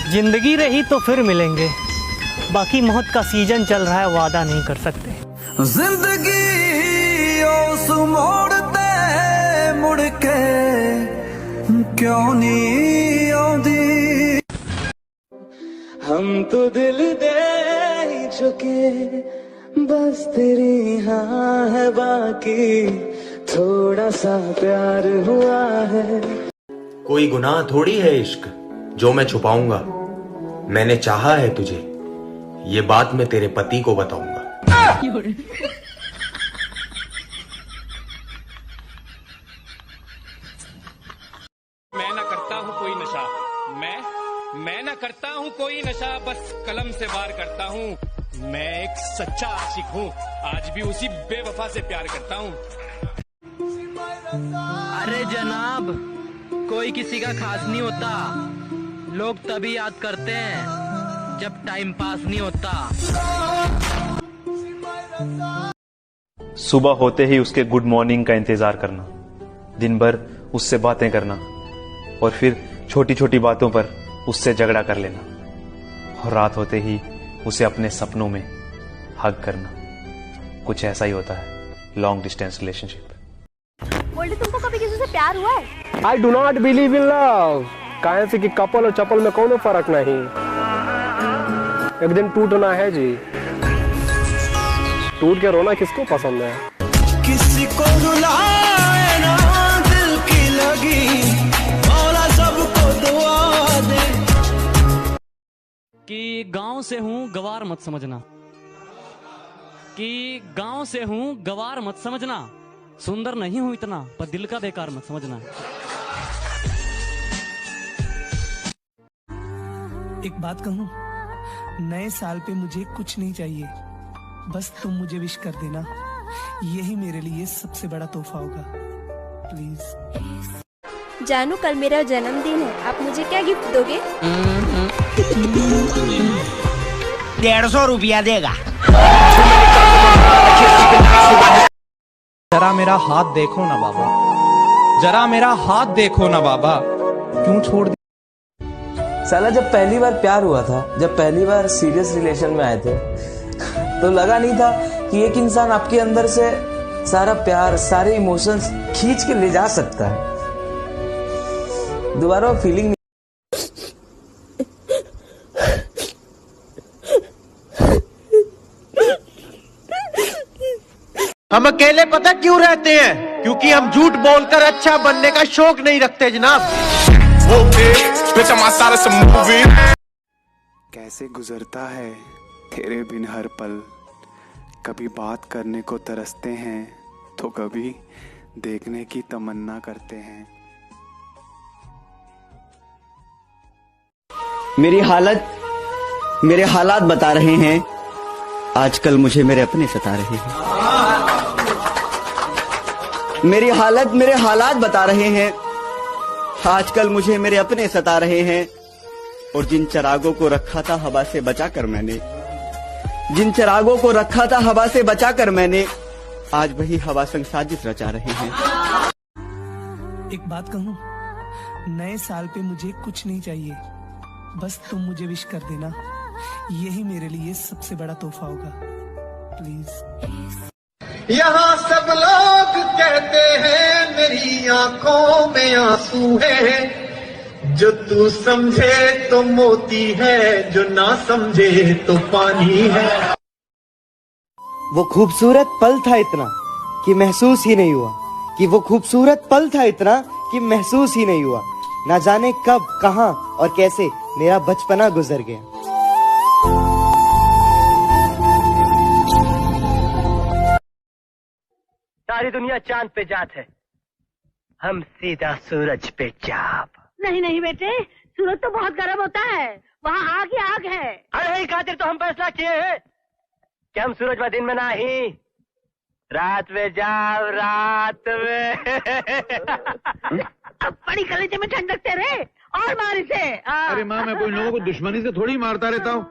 जिंदगी रही तो फिर मिलेंगे, बाकी मौत का सीजन चल रहा है, वादा नहीं कर सकते। जिंदगी उस मोड़ते मुड़ के क्यों नहीं आंदी, हम तो दिल दे चुके, बस तेरी हाँ है बाकी, थोड़ा सा प्यार हुआ है। कोई गुनाह थोड़ी है इश्क जो मैं छुपाऊंगा, मैंने चाहा है तुझे, ये बात मैं तेरे पति को बताऊंगा। मैं ना करता हूँ कोई नशा, मैं ना करता हूँ कोई नशा, बस कलम से वार करता हूँ। मैं एक सच्चा आशिक हूँ, आज भी उसी बेवफा से प्यार करता हूँ। अरे जनाब, कोई किसी का खास नहीं होता, लोग तभी याद करते हैं जब टाइम पास नहीं होता। सुबह होते ही उसके गुड मॉर्निंग का इंतजार करना, दिन भर उससे बातें करना और फिर छोटी छोटी बातों पर उससे झगड़ा कर लेना, और रात होते ही उसे अपने सपनों में हग करना। कुछ ऐसा ही होता है लॉन्ग डिस्टेंस रिलेशनशिप। बोले तुमको कभी किसी से प्यार हुआ है? I do not believe in love। काहे से कि कपल और चपल में कोनो फर्क नहीं, एक दिन टूटना है जी। टूट के रोना किसको पसंद है? किसी को रुलाए ना दिल की लगी, मौला सबको दुआ दे। कि गांव से हूं गवार मत समझना, कि गांव से हूं गवार मत समझना, सुंदर नहीं हूं इतना पर दिल का बेकार मत समझना। एक बात कहूं, नए साल पे मुझे कुछ नहीं चाहिए, बस तुम मुझे विश कर देना, यही मेरे लिए सबसे बड़ा तोहफा होगा, प्लीज। जानू, कल मेरा जन्मदिन है, आप मुझे क्या गिफ्ट दोगे? 150 रुपया देगा। जरा मेरा हाथ देखो ना बाबा, जरा मेरा हाथ देखो ना बाबा, क्यों छोड़ दिया? साला जब पहली बार प्यार हुआ था, जब पहली बार सीरियस रिलेशन में आए थे, तो लगा नहीं था कि एक इंसान आपके अंदर से सारा प्यार, सारे इमोशंस खींच के ले जा सकता है। दोबारा फीलिंग हम अकेले पता क्यों रहते हैं? क्योंकि हम झूठ बोलकर अच्छा बनने का शौक नहीं रखते जनाब। कैसे गुजरता है तेरे बिन हर पल, कभी बात करने को तरसते हैं तो कभी देखने की तमन्ना करते हैं। मेरे हालात बता रहे हैं, आजकल मुझे मेरे अपने सता रहे हैं। मेरे हालात बता रहे हैं, आजकल मुझे मेरे अपने सता रहे हैं। और जिन चिरागों को रखा था हवा से बचाकर मैंने, जिन चिरागों को रखा था हवा से बचाकर मैंने, आज वही हवा संग साजिश रचा रहे हैं। एक बात कहूं, नए साल पे मुझे कुछ नहीं चाहिए, बस तुम मुझे विश कर देना, यही मेरे लिए सबसे बड़ा तोहफा होगा, प्लीज। यहाँ सब लोग कहते हैं मेरी आंखों में आंसू है, जो तू समझे तो मोती है, जो ना समझे तो पानी है। वो खूबसूरत पल था इतना कि महसूस ही नहीं हुआ, कि वो खूबसूरत पल था इतना कि महसूस ही नहीं हुआ। ना जाने कब, कहां और कैसे मेरा बचपना गुजर गया। सारी दुनिया चांद पे जात है, हम सीधा सूरज पे चाप। नहीं नहीं बेटे, सूरज तो बहुत गर्म होता है, वहाँ आग ही आग है। अरे ही खातिर तो हम फैसला किए हैं कि हम सूरज में दिन में नहीं, रात में जाओ, रात में। अब बड़ी कलेजे में ठंडक से रे, और मार इसे। अरे माँ, मैं कोई लोगों को दुश्मनी से थोड़ी मारता रहता हूँ।